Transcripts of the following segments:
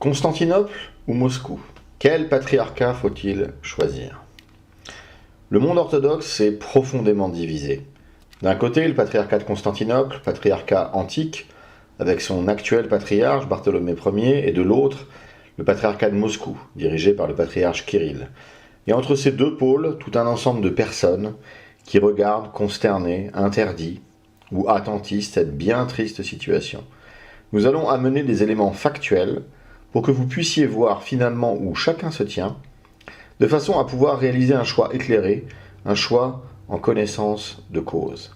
Constantinople ou Moscou? Quel patriarcat faut-il choisir? Le monde orthodoxe est profondément divisé. D'un côté, le patriarcat de Constantinople, patriarcat antique, avec son actuel patriarche Bartholomée Ier, et de l'autre, le patriarcat de Moscou, dirigé par le patriarche Kirill. Et entre ces deux pôles, tout un ensemble de personnes qui regardent consternés, interdits ou attentistes cette bien triste situation. Nous allons amener des éléments factuels pour que vous puissiez voir finalement où chacun se tient, de façon à pouvoir réaliser un choix éclairé, un choix en connaissance de cause.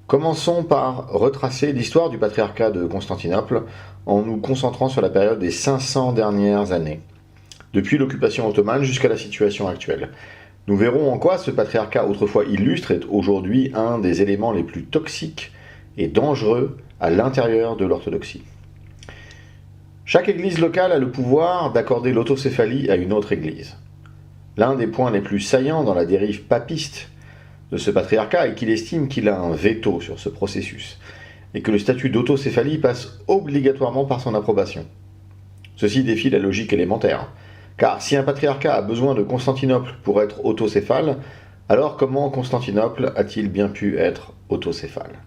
Commençons par retracer l'histoire du patriarcat de Constantinople en nous concentrant sur la période des 500 dernières années, depuis l'occupation ottomane jusqu'à la situation actuelle. Nous verrons en quoi ce patriarcat autrefois illustre est aujourd'hui un des éléments les plus toxiques et dangereux à l'intérieur de l'orthodoxie. Chaque église locale a le pouvoir d'accorder l'autocéphalie à une autre église. L'un des points les plus saillants dans la dérive papiste de ce patriarcat est qu'il estime qu'il a un veto sur ce processus, et que le statut d'autocéphalie passe obligatoirement par son approbation. Ceci défie la logique élémentaire, car si un patriarcat a besoin de Constantinople pour être autocéphale, alors comment Constantinople a-t-il bien pu être autocéphale?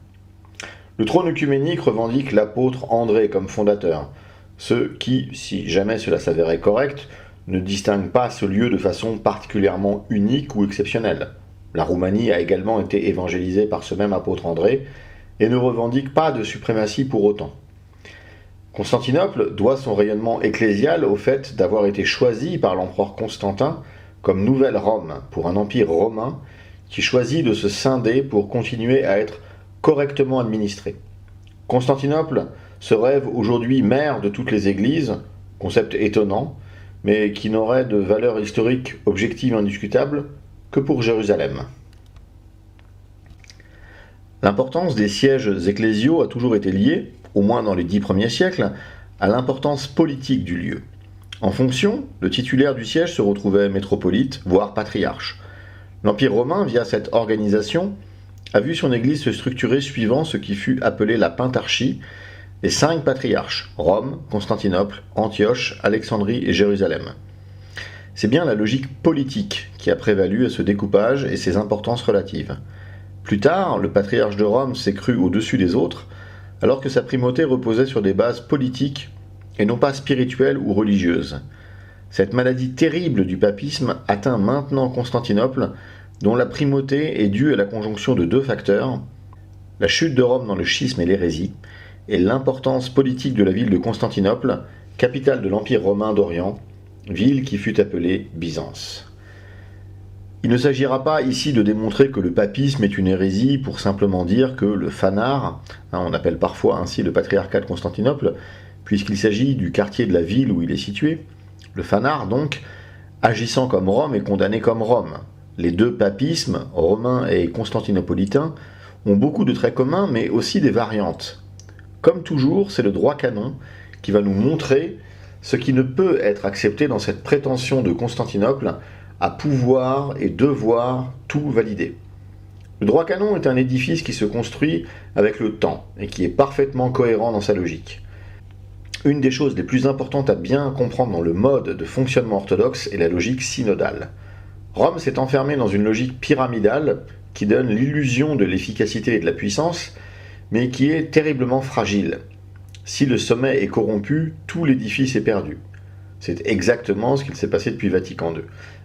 Le trône œcuménique revendique l'apôtre André comme fondateur, ce qui, si jamais cela s'avérait correct, ne distingue pas ce lieu de façon particulièrement unique ou exceptionnelle. La Roumanie a également été évangélisée par ce même apôtre André et ne revendique pas de suprématie pour autant. Constantinople doit son rayonnement ecclésial au fait d'avoir été choisi par l'empereur Constantin comme nouvelle Rome pour un empire romain qui choisit de se scinder pour continuer à être correctement administré. Constantinople se rêve aujourd'hui mère de toutes les églises, concept étonnant, mais qui n'aurait de valeur historique objective et indiscutable que pour Jérusalem. L'importance des sièges ecclésiaux a toujours été liée, au moins dans les 10 premiers siècles, à l'importance politique du lieu. En fonction, le titulaire du siège se retrouvait métropolite, voire patriarche. L'Empire romain, via cette organisation, a vu son église se structurer suivant ce qui fut appelé la pentarchie, les 5 patriarches, Rome, Constantinople, Antioche, Alexandrie et Jérusalem. C'est bien la logique politique qui a prévalu à ce découpage et ses importances relatives. Plus tard, le patriarche de Rome s'est cru au-dessus des autres, alors que sa primauté reposait sur des bases politiques et non pas spirituelles ou religieuses. Cette maladie terrible du papisme atteint maintenant Constantinople, dont la primauté est due à la conjonction de 2 facteurs, la chute de Rome dans le schisme et l'hérésie, et l'importance politique de la ville de Constantinople, capitale de l'Empire romain d'Orient, ville qui fut appelée Byzance. Il ne s'agira pas ici de démontrer que le papisme est une hérésie pour simplement dire que le fanart, on appelle parfois ainsi le patriarcat de Constantinople, puisqu'il s'agit du quartier de la ville où il est situé, le fanart donc, agissant comme Rome est condamné comme Rome. Les 2 papismes, romain et constantinopolitain, ont beaucoup de traits communs mais aussi des variantes. Comme toujours, c'est le droit canon qui va nous montrer ce qui ne peut être accepté dans cette prétention de Constantinople à pouvoir et devoir tout valider. Le droit canon est un édifice qui se construit avec le temps et qui est parfaitement cohérent dans sa logique. Une des choses les plus importantes à bien comprendre dans le mode de fonctionnement orthodoxe est la logique synodale. Rome s'est enfermée dans une logique pyramidale qui donne l'illusion de l'efficacité et de la puissance, mais qui est terriblement fragile. Si le sommet est corrompu, tout l'édifice est perdu. C'est exactement ce qu'il s'est passé depuis Vatican II.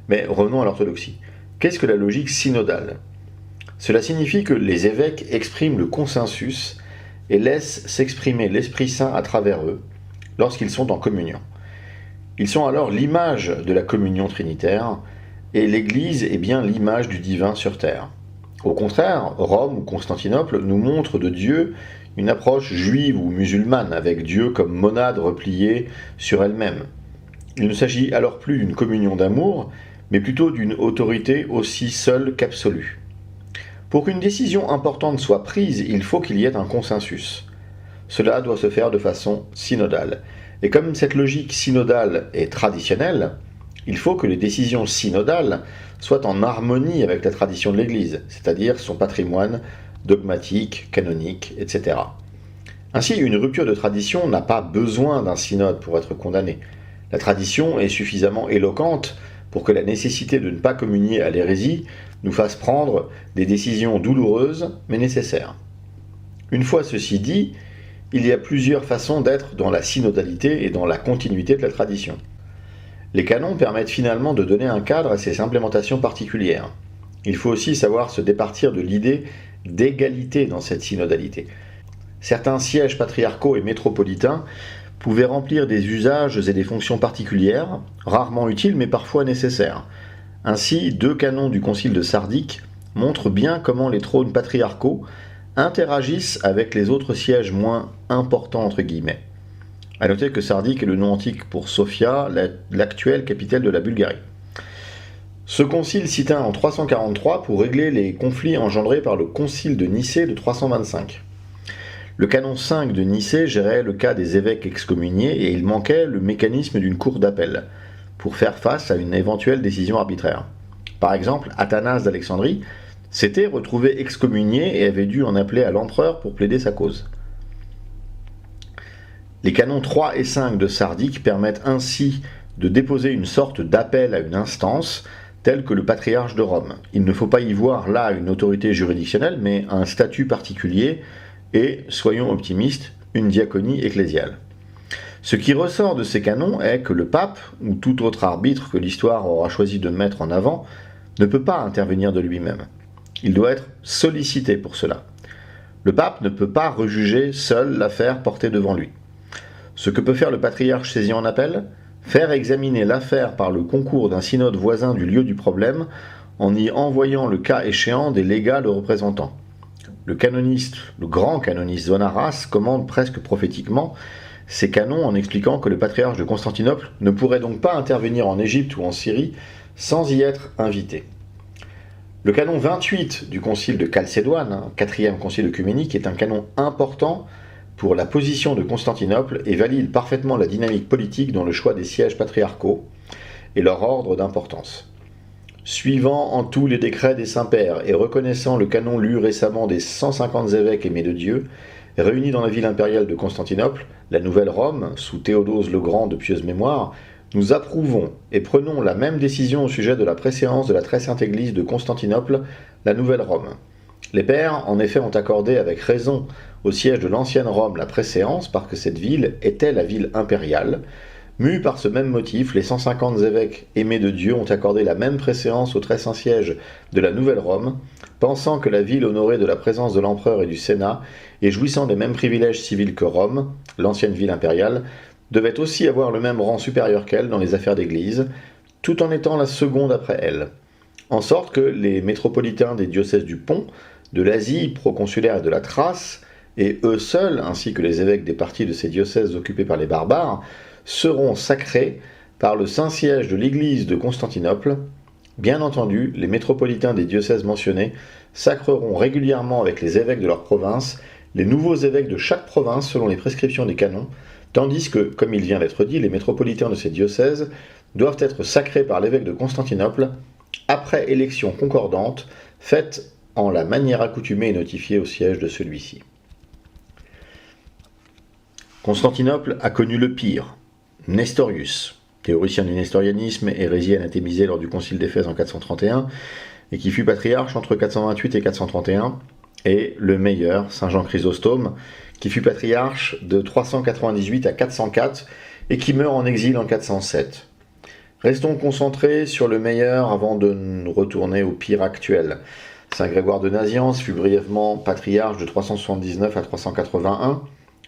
Mais revenons à l'orthodoxie. Qu'est-ce que la logique synodale? Cela signifie que les évêques expriment le consensus et laissent s'exprimer l'Esprit Saint à travers eux lorsqu'ils sont en communion. Ils sont alors l'image de la communion trinitaire, et l'Église est bien l'image du divin sur terre. Au contraire, Rome ou Constantinople nous montrent de Dieu une approche juive ou musulmane, avec Dieu comme monade repliée sur elle-même. Il ne s'agit alors plus d'une communion d'amour, mais plutôt d'une autorité aussi seule qu'absolue. Pour qu'une décision importante soit prise, il faut qu'il y ait un consensus. Cela doit se faire de façon synodale. Et comme cette logique synodale est traditionnelle, il faut que les décisions synodales soient en harmonie avec la tradition de l'Église, c'est-à-dire son patrimoine dogmatique, canonique, etc. Ainsi, une rupture de tradition n'a pas besoin d'un synode pour être condamnée. La tradition est suffisamment éloquente pour que la nécessité de ne pas communier à l'hérésie nous fasse prendre des décisions douloureuses mais nécessaires. Une fois ceci dit, il y a plusieurs façons d'être dans la synodalité et dans la continuité de la tradition. Les canons permettent finalement de donner un cadre à ces implémentations particulières. Il faut aussi savoir se départir de l'idée d'égalité dans cette synodalité. Certains sièges patriarcaux et métropolitains pouvaient remplir des usages et des fonctions particulières, rarement utiles mais parfois nécessaires. Ainsi, 2 canons du concile de Sardique montrent bien comment les trônes patriarcaux interagissent avec les autres sièges moins importants entre guillemets. A noter que Sardique est le nom antique pour Sofia, l'actuelle capitale de la Bulgarie. Ce concile s'y tint en 343 pour régler les conflits engendrés par le concile de Nicée de 325. Le canon 5 de Nicée gérait le cas des évêques excommuniés et il manquait le mécanisme d'une cour d'appel pour faire face à une éventuelle décision arbitraire. Par exemple, Athanase d'Alexandrie s'était retrouvé excommunié et avait dû en appeler à l'empereur pour plaider sa cause. Les canons 3 et 5 de Sardique permettent ainsi de déposer une sorte d'appel à une instance telle que le patriarche de Rome. Il ne faut pas y voir là une autorité juridictionnelle, mais un statut particulier et, soyons optimistes, une diaconie ecclésiale. Ce qui ressort de ces canons est que le pape, ou tout autre arbitre que l'histoire aura choisi de mettre en avant, ne peut pas intervenir de lui-même. Il doit être sollicité pour cela. Le pape ne peut pas rejuger seul l'affaire portée devant lui. Ce que peut faire le patriarche saisi en appel, faire examiner l'affaire par le concours d'un synode voisin du lieu du problème, en y envoyant le cas échéant des légats le représentant. Le grand canoniste Zonaras commande presque prophétiquement ces canons en expliquant que le patriarche de Constantinople ne pourrait donc pas intervenir en Égypte ou en Syrie sans y être invité. Le canon 28 du concile de Chalcédoine, 4e concile œcuménique, est un canon important pour la position de Constantinople et valide parfaitement la dynamique politique dans le choix des sièges patriarcaux et leur ordre d'importance. Suivant en tout les décrets des saints-pères et reconnaissant le canon lu récemment des 150 évêques aimés de Dieu, réunis dans la ville impériale de Constantinople, la nouvelle Rome, sous Théodose le Grand de pieuse mémoire, nous approuvons et prenons la même décision au sujet de la préséance de la très sainte Église de Constantinople, la nouvelle Rome. Les pères, en effet, ont accordé avec raison au siège de l'ancienne Rome la préséance parce que cette ville était la ville impériale. Mus par ce même motif, les 150 évêques aimés de Dieu ont accordé la même préséance au très saint siège de la nouvelle Rome, pensant que la ville honorée de la présence de l'empereur et du Sénat, et jouissant des mêmes privilèges civils que Rome, l'ancienne ville impériale, devait aussi avoir le même rang supérieur qu'elle dans les affaires d'église, tout en étant la seconde après elle. En sorte que les métropolitains des diocèses du Pont, de l'Asie proconsulaire et de la Thrace, et eux seuls, ainsi que les évêques des parties de ces diocèses occupés par les barbares, seront sacrés par le Saint-Siège de l'Église de Constantinople. Bien entendu, les métropolitains des diocèses mentionnés sacreront régulièrement avec les évêques de leur province les nouveaux évêques de chaque province selon les prescriptions des canons, tandis que, comme il vient d'être dit, les métropolitains de ces diocèses doivent être sacrés par l'évêque de Constantinople après élection concordante faite en la manière accoutumée et notifiée au siège de celui-ci. Constantinople a connu le pire. Nestorius, théoricien du nestorianisme, hérésie anathémisé lors du concile d'Éphèse en 431, et qui fut patriarche entre 428 et 431, et le meilleur, Saint Jean Chrysostome, qui fut patriarche de 398 à 404, et qui meurt en exil en 407. Restons concentrés sur le meilleur avant de nous retourner au pire actuel. Saint Grégoire de Nazianze fut brièvement patriarche de 379 à 381,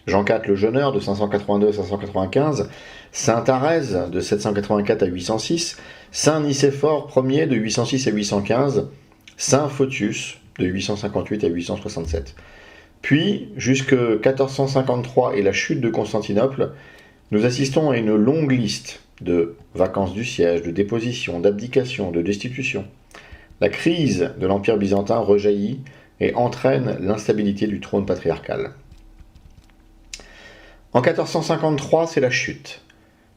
Jean IV le Jeûneur de 582 à 595, Saint Thérèse de 784 à 806, Saint Nicéphore Ier de 806 à 815, Saint Photius de 858 à 867. Puis, jusque 1453 et la chute de Constantinople, nous assistons à une longue liste de vacances du siège, de dépositions, d'abdications, de destitutions. La crise de l'Empire byzantin rejaillit et entraîne l'instabilité du trône patriarcal. En 1453, c'est la chute.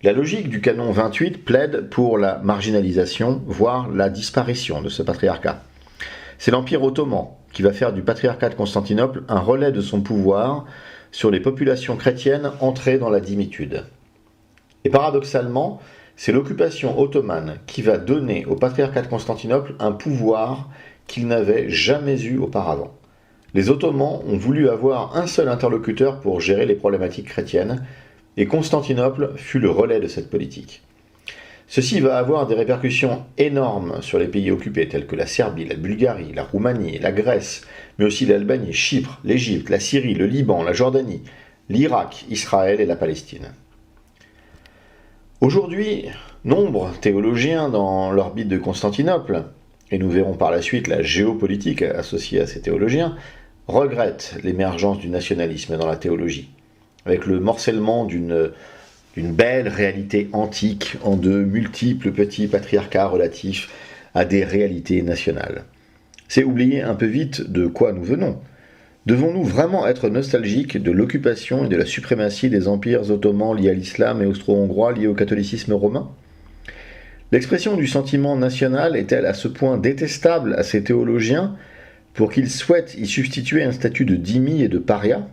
La logique du canon 28 plaide pour la marginalisation, voire la disparition de ce patriarcat. C'est l'Empire ottoman qui va faire du patriarcat de Constantinople un relais de son pouvoir sur les populations chrétiennes entrées dans la dimitude. Et paradoxalement, c'est l'occupation ottomane qui va donner au patriarcat de Constantinople un pouvoir qu'il n'avait jamais eu auparavant. Les Ottomans ont voulu avoir un seul interlocuteur pour gérer les problématiques chrétiennes, et Constantinople fut le relais de cette politique. Ceci va avoir des répercussions énormes sur les pays occupés tels que la Serbie, la Bulgarie, la Roumanie, la Grèce, mais aussi l'Albanie, Chypre, l'Égypte, la Syrie, le Liban, la Jordanie, l'Irak, Israël et la Palestine. Aujourd'hui, nombre de théologiens dans l'orbite de Constantinople, et nous verrons par la suite la géopolitique associée à ces théologiens, regrettent l'émergence du nationalisme dans la théologie, avec le morcellement d'une belle réalité antique en de multiples petits patriarcats relatifs à des réalités nationales. C'est oublier un peu vite de quoi nous venons. Devons-nous vraiment être nostalgiques de l'occupation et de la suprématie des empires ottomans liés à l'islam et austro-hongrois liés au catholicisme romain ? L'expression du sentiment national est-elle à ce point détestable à ces théologiens pour qu'ils souhaitent y substituer un statut de dhimmi et de paria ?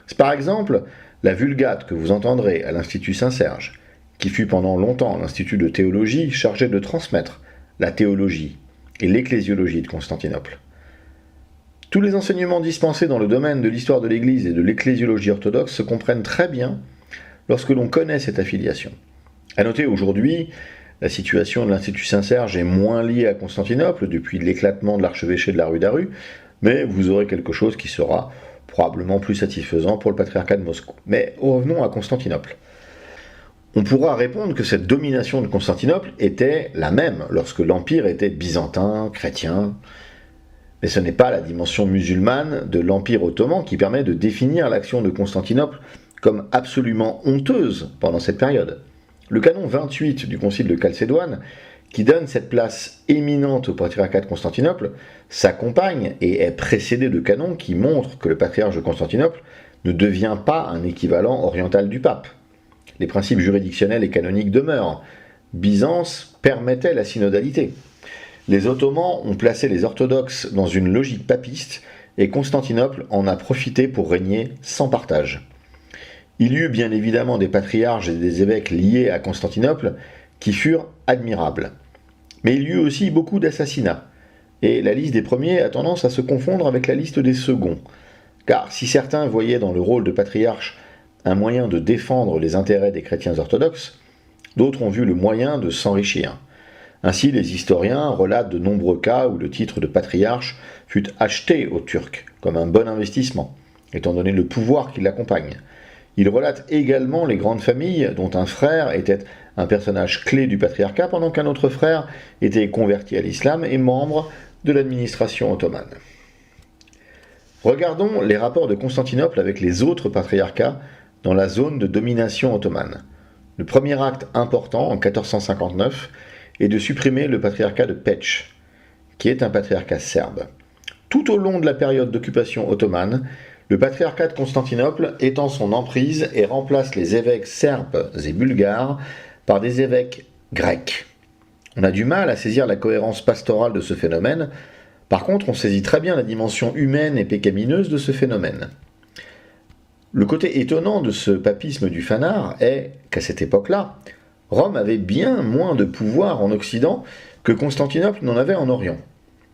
C'est par exemple la Vulgate que vous entendrez à l'Institut Saint-Serge, qui fut pendant longtemps l'institut de théologie chargé de transmettre la théologie et l'ecclésiologie de Constantinople. Tous les enseignements dispensés dans le domaine de l'histoire de l'Église et de l'ecclésiologie orthodoxe se comprennent très bien lorsque l'on connaît cette affiliation. À noter aujourd'hui, la situation de l'Institut Saint-Serge est moins liée à Constantinople depuis l'éclatement de l'archevêché de la rue d'Aru, mais vous aurez quelque chose qui sera probablement plus satisfaisant pour le patriarcat de Moscou. Mais revenons à Constantinople. On pourra répondre que cette domination de Constantinople était la même lorsque l'empire était byzantin, chrétien. Mais ce n'est pas la dimension musulmane de l'Empire ottoman qui permet de définir l'action de Constantinople comme absolument honteuse pendant cette période. Le canon 28 du Concile de Chalcédoine, qui donne cette place éminente au patriarcat de Constantinople, s'accompagne et est précédé de canons qui montrent que le patriarche de Constantinople ne devient pas un équivalent oriental du pape. Les principes juridictionnels et canoniques demeurent. Byzance permettait la synodalité. Les Ottomans ont placé les orthodoxes dans une logique papiste et Constantinople en a profité pour régner sans partage. Il y eut bien évidemment des patriarches et des évêques liés à Constantinople qui furent admirables. Mais il y eut aussi beaucoup d'assassinats, et la liste des premiers a tendance à se confondre avec la liste des seconds, car si certains voyaient dans le rôle de patriarche un moyen de défendre les intérêts des chrétiens orthodoxes, d'autres ont vu le moyen de s'enrichir. Ainsi, les historiens relatent de nombreux cas où le titre de patriarche fut acheté aux Turcs comme un bon investissement, étant donné le pouvoir qui l'accompagne. Ils relatent également les grandes familles dont un frère était un personnage clé du patriarcat pendant qu'un autre frère était converti à l'islam et membre de l'administration ottomane. Regardons les rapports de Constantinople avec les autres patriarcats dans la zone de domination ottomane. Le premier acte important en 1459 est de supprimer le patriarcat de Peć, qui est un patriarcat serbe. Tout au long de la période d'occupation ottomane, le patriarcat de Constantinople étend son emprise et remplace les évêques serbes et bulgares par des évêques grecs. On a du mal à saisir la cohérence pastorale de ce phénomène, par contre on saisit très bien la dimension humaine et pécamineuse de ce phénomène. Le côté étonnant de ce papisme du fanard est qu'à cette époque-là, Rome avait bien moins de pouvoir en Occident que Constantinople n'en avait en Orient.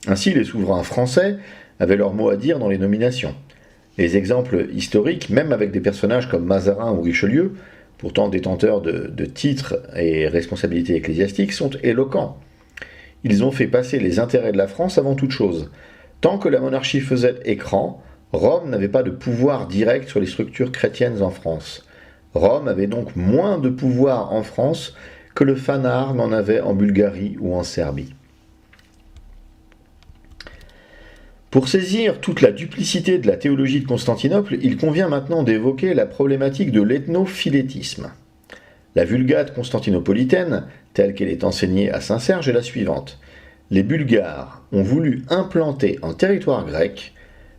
Ainsi, les souverains français avaient leur mot à dire dans les nominations. Les exemples historiques, même avec des personnages comme Mazarin ou Richelieu, pourtant détenteurs de titres et responsabilités ecclésiastiques, sont éloquents. Ils ont fait passer les intérêts de la France avant toute chose. Tant que la monarchie faisait écran, Rome n'avait pas de pouvoir direct sur les structures chrétiennes en France. Rome avait donc moins de pouvoir en France que le fanard n'en avait en Bulgarie ou en Serbie. Pour saisir toute la duplicité de la théologie de Constantinople, il convient maintenant d'évoquer la problématique de l'ethnophilétisme. La Vulgate constantinopolitaine, telle qu'elle est enseignée à Saint-Serge, est la suivante. Les Bulgares ont voulu implanter en territoire grec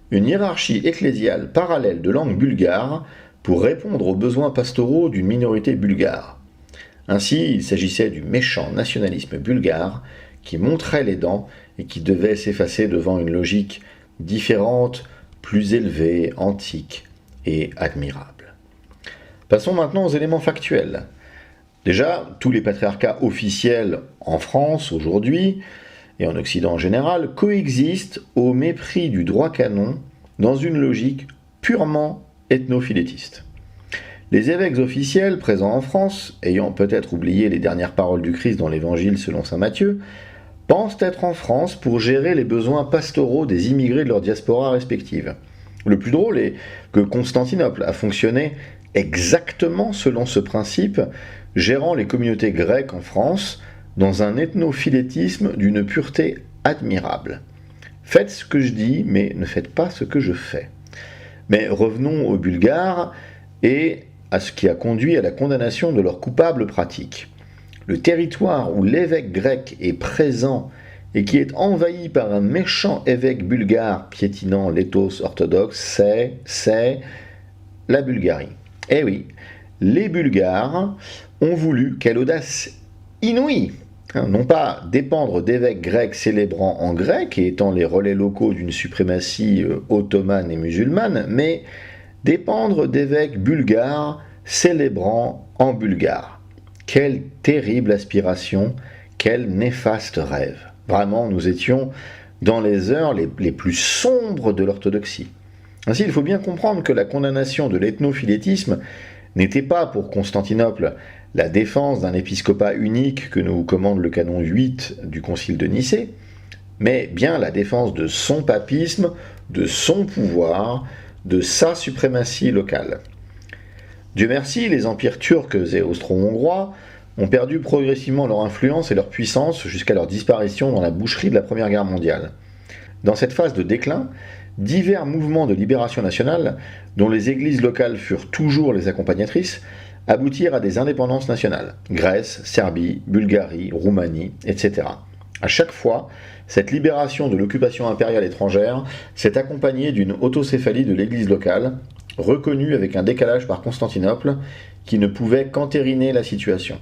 une hiérarchie ecclésiale parallèle de langue bulgare pour répondre aux besoins pastoraux d'une minorité bulgare. Ainsi, il s'agissait du méchant nationalisme bulgare qui montrait les dents et qui devait s'effacer devant une logique différente, plus élevée, antique et admirable. Passons maintenant aux éléments factuels. Déjà, tous les patriarcats officiels en France aujourd'hui, et en Occident en général, coexistent au mépris du droit canon dans une logique purement ethnophilétiste. Les évêques officiels présents en France, ayant peut-être oublié les dernières paroles du Christ dans l'Évangile selon saint Matthieu, pensent être en France pour gérer les besoins pastoraux des immigrés de leur diaspora respective. Le plus drôle est que Constantinople a fonctionné exactement selon ce principe, gérant les communautés grecques en France dans un ethnophilétisme d'une pureté admirable. Faites ce que je dis, mais ne faites pas ce que je fais. Mais revenons aux Bulgares et à ce qui a conduit à la condamnation de leurs coupables pratiques. Le territoire où l'évêque grec est présent et qui est envahi par un méchant évêque bulgare piétinant l'éthos orthodoxe, c'est la Bulgarie. Eh oui, les Bulgares ont voulu, quelle audace inouïe, non pas dépendre d'évêques grecs célébrant en grec et étant les relais locaux d'une suprématie ottomane et musulmane, mais dépendre d'évêques bulgares célébrant en bulgare. Quelle terrible aspiration, quel néfaste rêve. Vraiment, nous étions dans les heures les plus sombres de l'orthodoxie. Ainsi, il faut bien comprendre que la condamnation de l'ethnophilétisme n'était pas pour Constantinople la défense d'un épiscopat unique que nous commande le canon 8 du concile de Nicée, mais bien la défense de son papisme, de son pouvoir, de sa suprématie locale. Dieu merci, les empires turcs et austro-hongrois ont perdu progressivement leur influence et leur puissance jusqu'à leur disparition dans la boucherie de la Première Guerre mondiale. Dans cette phase de déclin, divers mouvements de libération nationale, dont les églises locales furent toujours les accompagnatrices, aboutirent à des indépendances nationales. Grèce, Serbie, Bulgarie, Roumanie, etc. À chaque fois, cette libération de l'occupation impériale étrangère s'est accompagnée d'une autocéphalie de l'église locale, reconnue avec un décalage par Constantinople, qui ne pouvait qu'entériner la situation.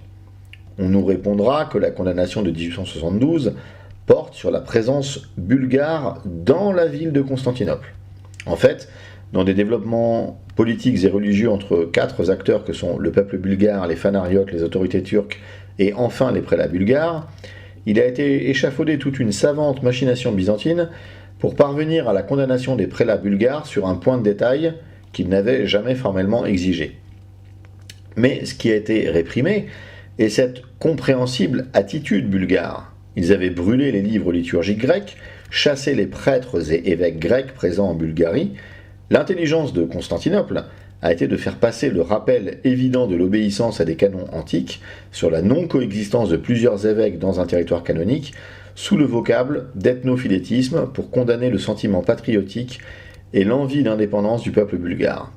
On nous répondra que la condamnation de 1872 porte sur la présence bulgare dans la ville de Constantinople. En fait, dans des développements politiques et religieux entre quatre acteurs que sont le peuple bulgare, les fanariotes, les autorités turques et enfin les prélats bulgares, il a été échafaudé toute une savante machination byzantine pour parvenir à la condamnation des prélats bulgares sur un point de détail qu'ils n'avaient jamais formellement exigé. Mais ce qui a été réprimé est cette compréhensible attitude bulgare. Ils avaient brûlé les livres liturgiques grecs, chassé les prêtres et évêques grecs présents en Bulgarie. L'intelligence de Constantinople a été de faire passer le rappel évident de l'obéissance à des canons antiques sur la non-coexistence de plusieurs évêques dans un territoire canonique sous le vocable d'ethnophilétisme pour condamner le sentiment patriotique et l'envie d'indépendance du peuple bulgare.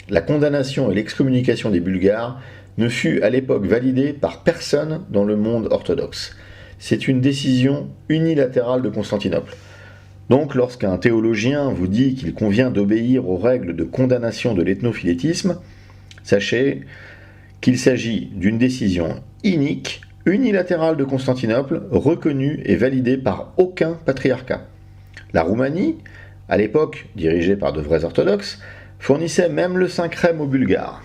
La condamnation et l'excommunication des Bulgares ne fut à l'époque validée par personne dans le monde orthodoxe. C'est une décision unilatérale de Constantinople. Donc, lorsqu'un théologien vous dit qu'il convient d'obéir aux règles de condamnation de l'ethnophilétisme, sachez qu'il s'agit d'une décision inique, unilatérale de Constantinople, reconnue et validée par aucun patriarcat. La Roumanie, à l'époque dirigée par de vrais orthodoxes, fournissait même le Saint Crème aux Bulgares.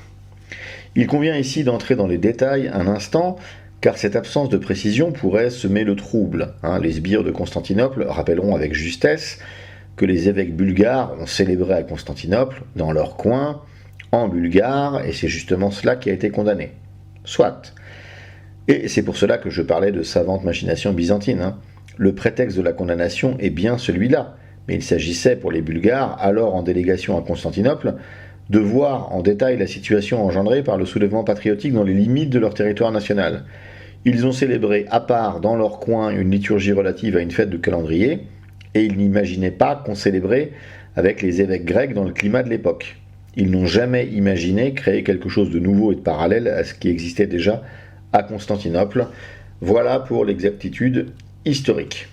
Il convient ici d'entrer dans les détails un instant, car cette absence de précision pourrait semer le trouble. Les sbires de Constantinople rappelleront avec justesse que les évêques bulgares ont célébré à Constantinople, dans leur coin, en bulgare, et c'est justement cela qui a été condamné. Soit. Et c'est pour cela que je parlais de savante machination byzantine. Le prétexte de la condamnation est bien celui-là, mais il s'agissait pour les Bulgares, alors en délégation à Constantinople, de voir en détail la situation engendrée par le soulèvement patriotique dans les limites de leur territoire national. Ils ont célébré à part dans leur coin une liturgie relative à une fête de calendrier, et ils n'imaginaient pas qu'on célébrait avec les évêques grecs dans le climat de l'époque. Ils n'ont jamais imaginé créer quelque chose de nouveau et de parallèle à ce qui existait déjà à Constantinople. Voilà pour l'exactitude historique.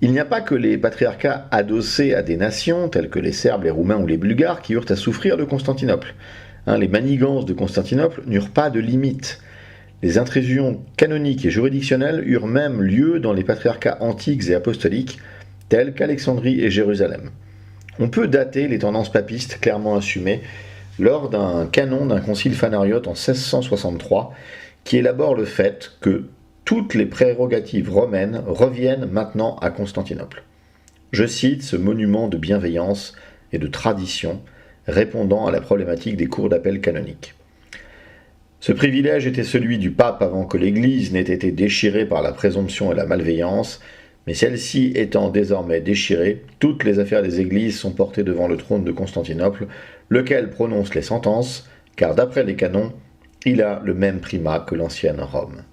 Il n'y a pas que les patriarcats adossés à des nations, telles que les Serbes, les Roumains ou les Bulgares, qui eurent à souffrir de Constantinople. Les manigances de Constantinople n'eurent pas de limite. Les intrusions canoniques et juridictionnelles eurent même lieu dans les patriarcats antiques et apostoliques, tels qu'Alexandrie et Jérusalem. On peut dater les tendances papistes clairement assumées lors d'un canon d'un concile fanariote en 1663, qui élabore le fait que toutes les prérogatives romaines reviennent maintenant à Constantinople. Je cite ce monument de bienveillance et de tradition répondant à la problématique des cours d'appel canoniques. Ce privilège était celui du pape avant que l'Église n'ait été déchirée par la présomption et la malveillance, mais celle-ci étant désormais déchirée, toutes les affaires des Églises sont portées devant le trône de Constantinople, lequel prononce les sentences, car d'après les canons, il a le même primat que l'ancienne Rome.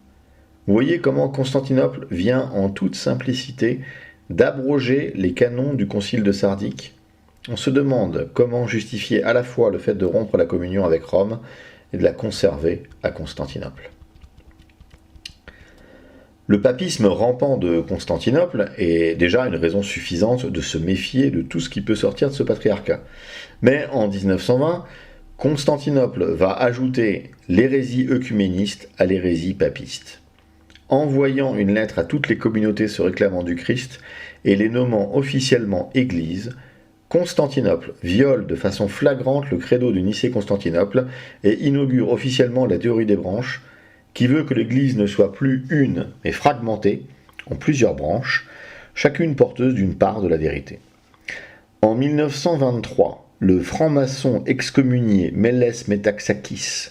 Vous voyez comment Constantinople vient en toute simplicité d'abroger les canons du concile de Sardique. On se demande comment justifier à la fois le fait de rompre la communion avec Rome et de la conserver à Constantinople. Le papisme rampant de Constantinople est déjà une raison suffisante de se méfier de tout ce qui peut sortir de ce patriarcat. Mais en 1920, Constantinople va ajouter l'hérésie œcuméniste à l'hérésie papiste. Envoyant une lettre à toutes les communautés se réclamant du Christ et les nommant officiellement Église, Constantinople viole de façon flagrante le credo du Nicée-Constantinople et inaugure officiellement la théorie des branches, qui veut que l'Église ne soit plus une, mais fragmentée, en plusieurs branches, chacune porteuse d'une part de la vérité. En 1923, le franc-maçon excommunié Mélès Metaxakis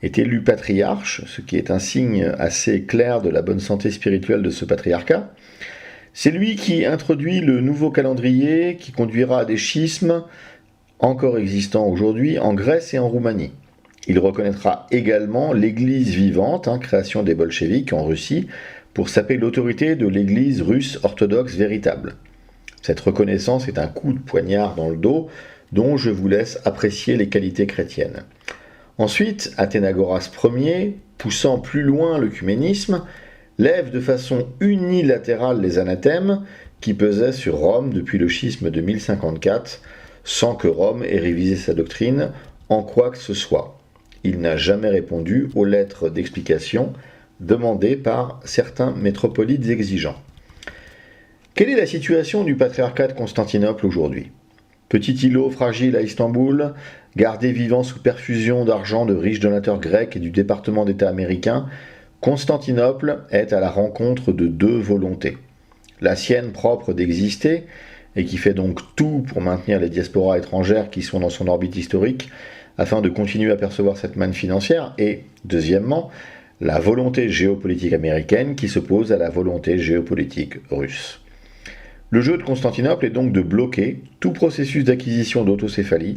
est élu patriarche, ce qui est un signe assez clair de la bonne santé spirituelle de ce patriarcat. C'est lui qui introduit le nouveau calendrier qui conduira à des schismes encore existants aujourd'hui en Grèce et en Roumanie. Il reconnaîtra également l'Église vivante, création des bolcheviks en Russie, pour saper l'autorité de l'Église russe orthodoxe véritable. Cette reconnaissance est un coup de poignard dans le dos dont je vous laisse apprécier les qualités chrétiennes. Ensuite, Athénagoras Ier, poussant plus loin l'œcuménisme, lève de façon unilatérale les anathèmes qui pesaient sur Rome depuis le schisme de 1054, sans que Rome ait révisé sa doctrine en quoi que ce soit. Il n'a jamais répondu aux lettres d'explication demandées par certains métropolites exigeants. Quelle est la situation du patriarcat de Constantinople aujourd'hui ? Petit îlot fragile à Istanbul, gardé vivant sous perfusion d'argent de riches donateurs grecs et du département d'État américain, Constantinople est à la rencontre de deux volontés. La sienne propre d'exister, et qui fait donc tout pour maintenir les diasporas étrangères qui sont dans son orbite historique, afin de continuer à percevoir cette manne financière, et, deuxièmement, la volonté géopolitique américaine qui s'oppose à la volonté géopolitique russe. Le jeu de Constantinople est donc de bloquer tout processus d'acquisition d'autocéphalie,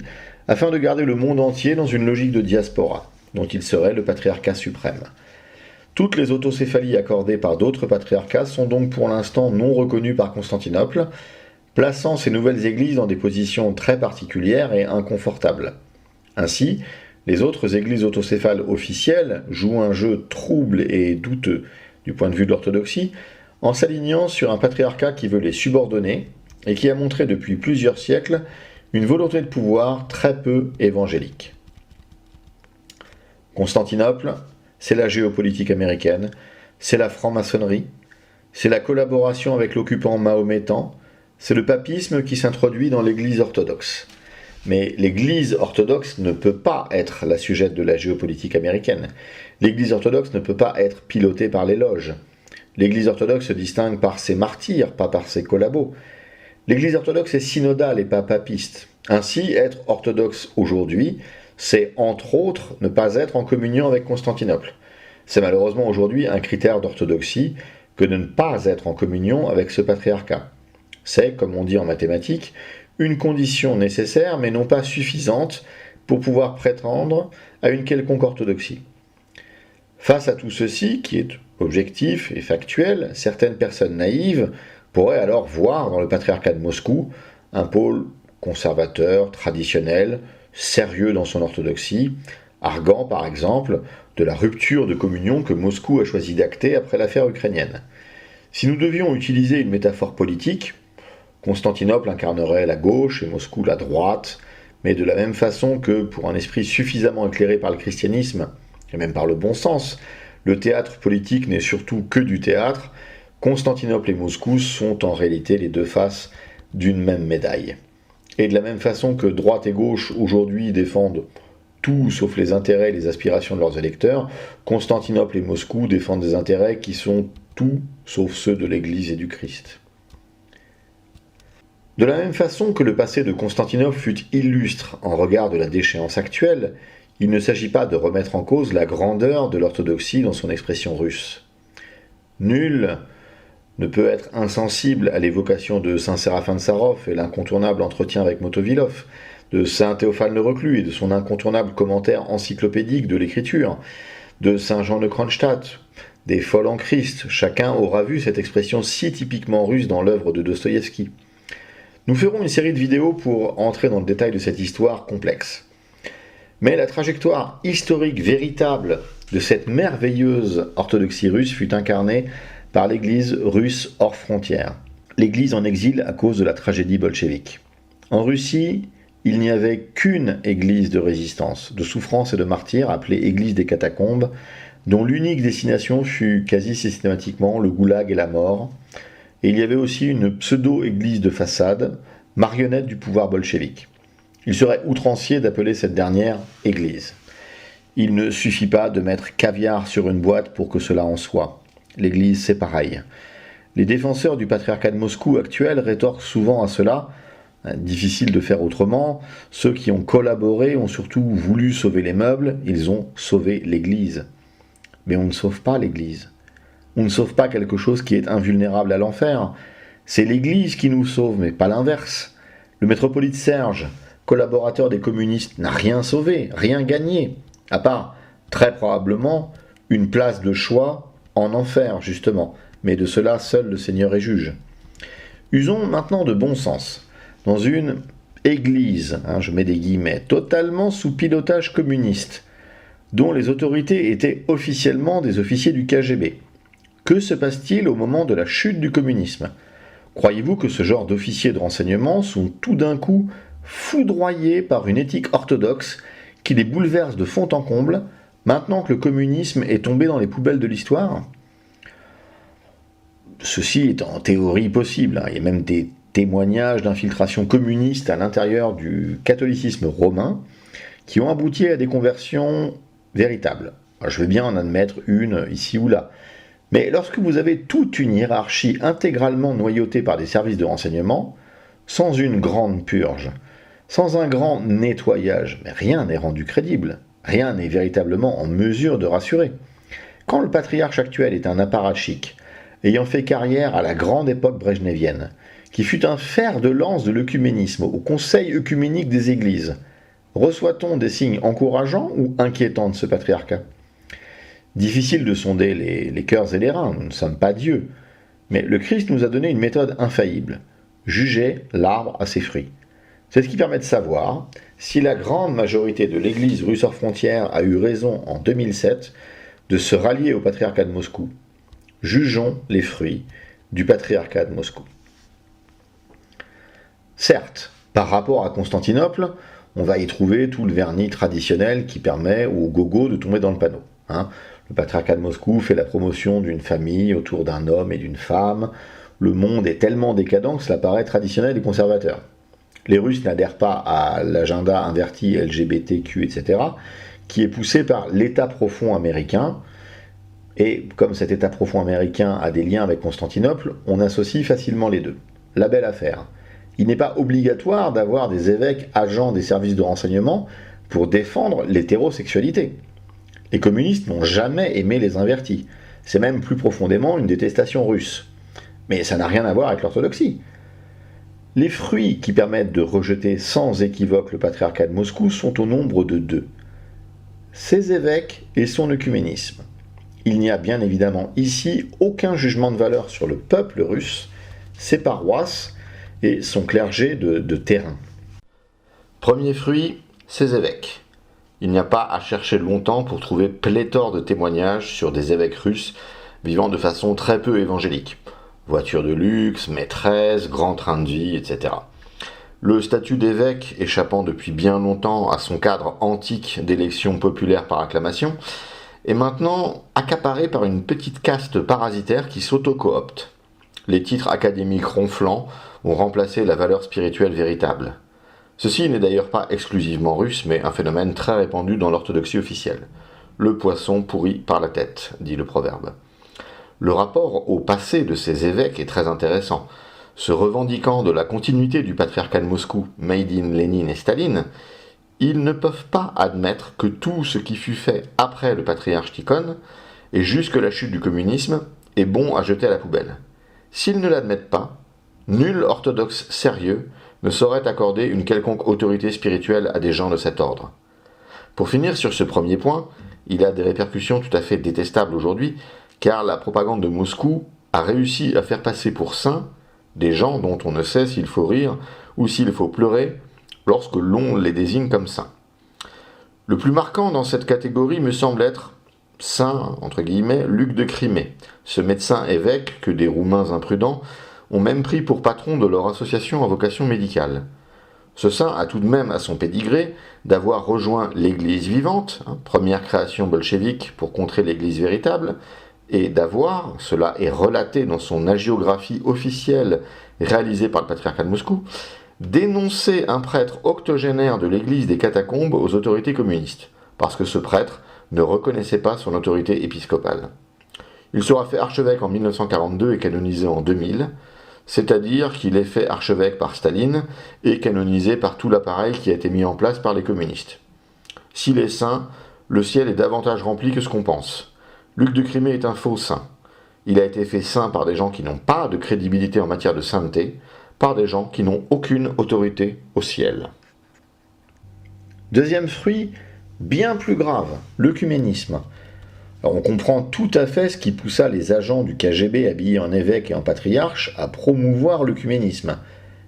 afin de garder le monde entier dans une logique de diaspora, dont il serait le patriarcat suprême. Toutes les autocéphalies accordées par d'autres patriarcats sont donc pour l'instant non reconnues par Constantinople, plaçant ces nouvelles églises dans des positions très particulières et inconfortables. Ainsi, les autres églises autocéphales officielles jouent un jeu trouble et douteux du point de vue de l'orthodoxie, en s'alignant sur un patriarcat qui veut les subordonner et qui a montré depuis plusieurs siècles une volonté de pouvoir très peu évangélique. Constantinople, c'est la géopolitique américaine, c'est la franc-maçonnerie, c'est la collaboration avec l'occupant mahométan, c'est le papisme qui s'introduit dans l'Église orthodoxe. Mais l'Église orthodoxe ne peut pas être la sujette de la géopolitique américaine. L'Église orthodoxe ne peut pas être pilotée par les loges. L'Église orthodoxe se distingue par ses martyrs, pas par ses collabos. L'Église orthodoxe est synodale et pas papiste. Ainsi, être orthodoxe aujourd'hui, c'est entre autres ne pas être en communion avec Constantinople. C'est malheureusement aujourd'hui un critère d'orthodoxie que de ne pas être en communion avec ce patriarcat. C'est, comme on dit en mathématiques, une condition nécessaire mais non pas suffisante pour pouvoir prétendre à une quelconque orthodoxie. Face à tout ceci, qui est objectif et factuel, certaines personnes naïves pourraient alors voir dans le patriarcat de Moscou un pôle conservateur, traditionnel, sérieux dans son orthodoxie, arguant par exemple de la rupture de communion que Moscou a choisi d'acter après l'affaire ukrainienne. Si nous devions utiliser une métaphore politique, Constantinople incarnerait la gauche et Moscou la droite, mais de la même façon que, pour un esprit suffisamment éclairé par le christianisme, et même par le bon sens, le théâtre politique n'est surtout que du théâtre, Constantinople et Moscou sont en réalité les deux faces d'une même médaille. Et de la même façon que droite et gauche aujourd'hui défendent tout sauf les intérêts et les aspirations de leurs électeurs, Constantinople et Moscou défendent des intérêts qui sont tout sauf ceux de l'Église et du Christ. De la même façon que le passé de Constantinople fut illustre en regard de la déchéance actuelle, il ne s'agit pas de remettre en cause la grandeur de l'orthodoxie dans son expression russe. Nul ne peut être insensible à l'évocation de saint Séraphin de Sarov et l'incontournable entretien avec Motovilov, de saint Théophane le Reclus et de son incontournable commentaire encyclopédique de l'écriture, de saint Jean de Kronstadt, des folles en Christ. Chacun aura vu cette expression si typiquement russe dans l'œuvre de Dostoïevski. Nous ferons une série de vidéos pour entrer dans le détail de cette histoire complexe. Mais la trajectoire historique véritable de cette merveilleuse orthodoxie russe fut incarnée par l'Église russe hors frontières. L'Église en exil à cause de la tragédie bolchevique. En Russie, il n'y avait qu'une église de résistance, de souffrance et de martyrs, appelée Église des catacombes, dont l'unique destination fut quasi systématiquement le goulag et la mort. Et il y avait aussi une pseudo-église de façade, marionnette du pouvoir bolchevique. Il serait outrancier d'appeler cette dernière église. Il ne suffit pas de mettre caviar sur une boîte pour que cela en soit. L'église, c'est pareil. Les défenseurs du patriarcat de Moscou actuel rétorquent souvent à cela. Difficile de faire autrement. Ceux qui ont collaboré ont surtout voulu sauver les meubles, ils ont sauvé l'Église. Mais on ne sauve pas l'Église. On ne sauve pas quelque chose qui est invulnérable à l'enfer. C'est l'Église qui nous sauve, mais pas l'inverse. Le métropolite Serge, collaborateur des communistes, n'a rien sauvé, rien gagné, à part, très probablement, une place de choix en enfer, justement. Mais de cela, seul le Seigneur est juge. Usons maintenant de bon sens. Dans une église, je mets des guillemets, totalement sous pilotage communiste, dont les autorités étaient officiellement des officiers du KGB. Que se passe-t-il au moment de la chute du communisme ? Croyez-vous que ce genre d'officiers de renseignement sont tout d'un coup foudroyés par une éthique orthodoxe qui les bouleverse de fond en comble, maintenant que le communisme est tombé dans les poubelles de l'histoire ? Ceci est en théorie possible, il y a même des témoignages d'infiltration communiste à l'intérieur du catholicisme romain qui ont abouti à des conversions véritables. Je veux bien en admettre une ici ou là. Mais lorsque vous avez toute une hiérarchie intégralement noyautée par des services de renseignement, sans une grande purge, sans un grand nettoyage, mais rien n'est rendu crédible, rien n'est véritablement en mesure de rassurer. Quand le patriarche actuel est un apparatchik, ayant fait carrière à la grande époque brejnevienne, qui fut un fer de lance de l'œcuménisme au Conseil œcuménique des Églises, reçoit-on des signes encourageants ou inquiétants de ce patriarcat ? Difficile de sonder les cœurs et les reins, nous ne sommes pas Dieu, mais le Christ nous a donné une méthode infaillible, juger l'arbre à ses fruits. C'est ce qui permet de savoir si la grande majorité de l'Église russe hors frontières a eu raison en 2007 de se rallier au patriarcat de Moscou. Jugeons les fruits du patriarcat de Moscou. Certes, par rapport à Constantinople, on va y trouver tout le vernis traditionnel qui permet aux gogos de tomber dans le panneau. Le patriarcat de Moscou fait la promotion d'une famille autour d'un homme et d'une femme. Le monde est tellement décadent que cela paraît traditionnel et conservateur. Les Russes n'adhèrent pas à l'agenda inverti LGBTQ, etc., qui est poussé par l'État profond américain. Et comme cet État profond américain a des liens avec Constantinople, on associe facilement les deux. La belle affaire. Il n'est pas obligatoire d'avoir des évêques agents des services de renseignement pour défendre l'hétérosexualité. Les communistes n'ont jamais aimé les invertis. C'est même plus profondément une détestation russe. Mais ça n'a rien à voir avec l'orthodoxie. Les fruits qui permettent de rejeter sans équivoque le patriarcat de Moscou sont au nombre de 2. Ses évêques et son œcuménisme. Il n'y a bien évidemment ici aucun jugement de valeur sur le peuple russe, ses paroisses et son clergé de terrain. Premier fruit, ses évêques. Il n'y a pas à chercher longtemps pour trouver pléthore de témoignages sur des évêques russes vivant de façon très peu évangélique. Voiture de luxe, maîtresse, grand train de vie, etc. Le statut d'évêque, échappant depuis bien longtemps à son cadre antique d'élection populaire par acclamation, est maintenant accaparé par une petite caste parasitaire qui s'auto-coopte. Les titres académiques ronflants ont remplacé la valeur spirituelle véritable. Ceci n'est d'ailleurs pas exclusivement russe, mais un phénomène très répandu dans l'orthodoxie officielle. Le poisson pourri par la tête, dit le proverbe. Le rapport au passé de ces évêques est très intéressant. Se revendiquant de la continuité du patriarcat de Moscou, made in Lénine et Staline, ils ne peuvent pas admettre que tout ce qui fut fait après le patriarche Tikhon, et jusque la chute du communisme, est bon à jeter à la poubelle. S'ils ne l'admettent pas, nul orthodoxe sérieux ne saurait accorder une quelconque autorité spirituelle à des gens de cet ordre. Pour finir sur ce premier point, il a des répercussions tout à fait détestables aujourd'hui, car la propagande de Moscou a réussi à faire passer pour saints des gens dont on ne sait s'il faut rire ou s'il faut pleurer lorsque l'on les désigne comme saints. Le plus marquant dans cette catégorie me semble être saint, entre guillemets, Luc de Crimée, ce médecin évêque que des Roumains imprudents ont même pris pour patron de leur association à vocation médicale. Ce saint a tout de même à son pédigré d'avoir rejoint l'Église vivante, première création bolchevique pour contrer l'Église véritable, et d'avoir, cela est relaté dans son hagiographie officielle réalisée par le patriarcat de Moscou, dénoncé un prêtre octogénaire de l'Église des catacombes aux autorités communistes, parce que ce prêtre ne reconnaissait pas son autorité épiscopale. Il sera fait archevêque en 1942 et canonisé en 2000, c'est-à-dire qu'il est fait archevêque par Staline et canonisé par tout l'appareil qui a été mis en place par les communistes. S'il est saint, le ciel est davantage rempli que ce qu'on pense. Luc de Crimée est un faux saint. Il a été fait saint par des gens qui n'ont pas de crédibilité en matière de sainteté, par des gens qui n'ont aucune autorité au ciel. Deuxième fruit, bien plus grave, l'œcuménisme. Alors on comprend tout à fait ce qui poussa les agents du KGB habillés en évêques et en patriarches à promouvoir l'œcuménisme.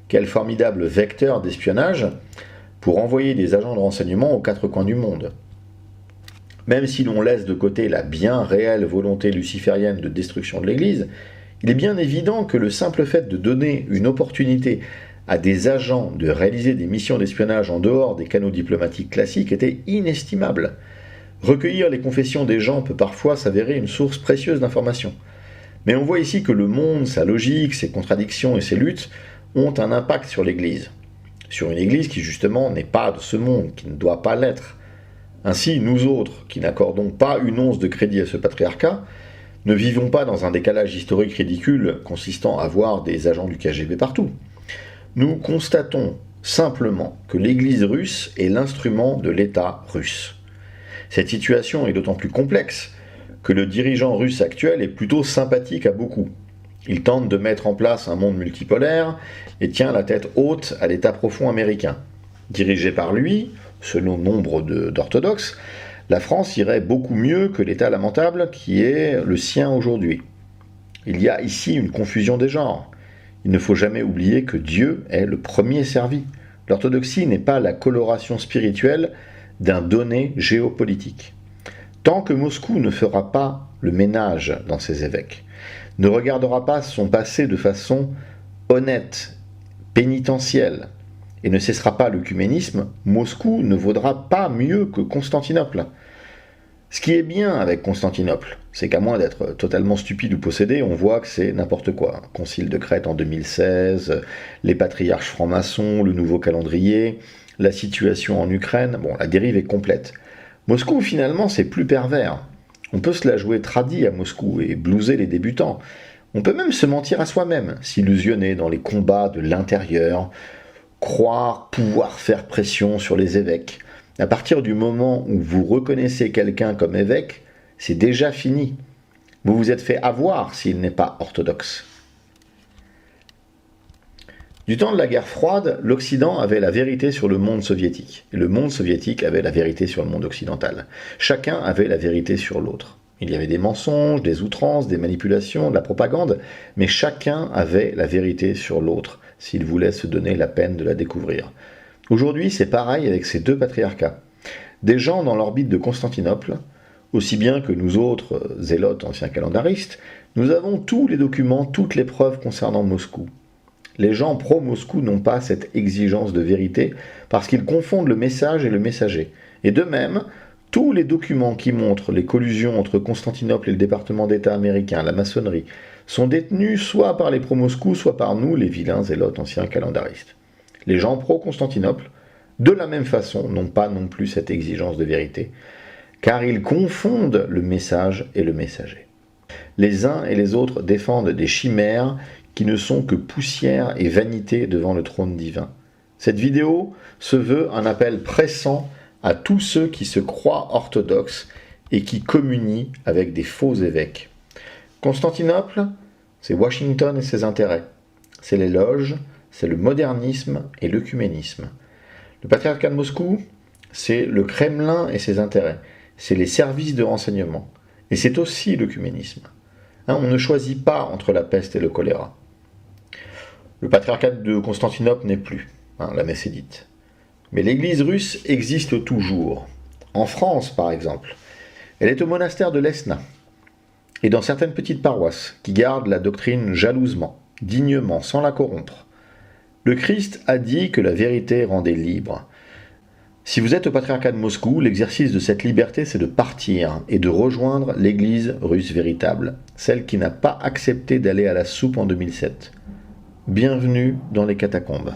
Quel formidable vecteur d'espionnage pour envoyer des agents de renseignement aux quatre coins du monde. Même si l'on laisse de côté la bien réelle volonté luciférienne de destruction de l'Église, il est bien évident que le simple fait de donner une opportunité à des agents de réaliser des missions d'espionnage en dehors des canaux diplomatiques classiques était inestimable. Recueillir les confessions des gens peut parfois s'avérer une source précieuse d'informations. Mais on voit ici que le monde, sa logique, ses contradictions et ses luttes ont un impact sur l'Église. Sur une Église qui justement n'est pas de ce monde, qui ne doit pas l'être. Ainsi, nous autres, qui n'accordons pas une once de crédit à ce patriarcat, ne vivons pas dans un décalage historique ridicule consistant à voir des agents du KGB partout. Nous constatons simplement que l'Église russe est l'instrument de l'État russe. Cette situation est d'autant plus complexe que le dirigeant russe actuel est plutôt sympathique à beaucoup. Il tente de mettre en place un monde multipolaire et tient la tête haute à l'État profond américain. Dirigé par lui, selon nombre d'orthodoxes, la France irait beaucoup mieux que l'État lamentable qui est le sien aujourd'hui. Il y a ici une confusion des genres. Il ne faut jamais oublier que Dieu est le premier servi. L'orthodoxie n'est pas la coloration spirituelle d'un donné géopolitique. Tant que Moscou ne fera pas le ménage dans ses évêques, ne regardera pas son passé de façon honnête, pénitentielle, et ne cessera pas l'œcuménisme, Moscou ne vaudra pas mieux que Constantinople. Ce qui est bien avec Constantinople, c'est qu'à moins d'être totalement stupide ou possédé, on voit que c'est n'importe quoi. Concile de Crète en 2016, les patriarches francs-maçons, le nouveau calendrier, la situation en Ukraine, bon, la dérive est complète. Moscou, finalement, c'est plus pervers. On peut se la jouer tradie à Moscou et blouser les débutants. On peut même se mentir à soi-même, s'illusionner dans les combats de l'intérieur, croire pouvoir faire pression sur les évêques. À partir du moment où vous reconnaissez quelqu'un comme évêque, c'est déjà fini. Vous vous êtes fait avoir s'il n'est pas orthodoxe. Du temps de la guerre froide, l'Occident avait la vérité sur le monde soviétique, et le monde soviétique avait la vérité sur le monde occidental. Chacun avait la vérité sur l'autre. Il y avait des mensonges, des outrances, des manipulations, de la propagande, mais chacun avait la vérité sur l'autre, s'il voulait se donner la peine de la découvrir. Aujourd'hui, c'est pareil avec ces deux patriarcats. Des gens dans l'orbite de Constantinople, aussi bien que nous autres, zélotes anciens calendaristes, nous avons tous les documents, toutes les preuves concernant Moscou. Les gens pro-Moscou n'ont pas cette exigence de vérité parce qu'ils confondent le message et le messager. Et de même, tous les documents qui montrent les collusions entre Constantinople et le département d'État américain, la maçonnerie, sont détenus soit par les pro-Moscou, soit par nous, les vilains zélotes anciens calendaristes. Les gens pro-Constantinople de la même façon, n'ont pas non plus cette exigence de vérité, car ils confondent le message et le messager. Les uns et les autres défendent des chimères qui ne sont que poussière et vanité devant le trône divin. Cette vidéo se veut un appel pressant à tous ceux qui se croient orthodoxes et qui communient avec des faux évêques. Constantinople, c'est Washington et ses intérêts. C'est les loges, c'est le modernisme et l'œcuménisme. Le patriarcat de Moscou, c'est le Kremlin et ses intérêts. C'est les services de renseignement. Et c'est aussi l'œcuménisme. On ne choisit pas entre la peste et le choléra. Le patriarcat de Constantinople n'est plus, la messe est dite. Mais l'église russe existe toujours. En France, par exemple. Elle est au monastère de Lesna. Et dans certaines petites paroisses qui gardent la doctrine jalousement, dignement, sans la corrompre. Le Christ a dit que la vérité rendait libre. Si vous êtes au patriarcat de Moscou, l'exercice de cette liberté, c'est de partir et de rejoindre l'église russe véritable, celle qui n'a pas accepté d'aller à la soupe en 2007. Bienvenue dans les catacombes.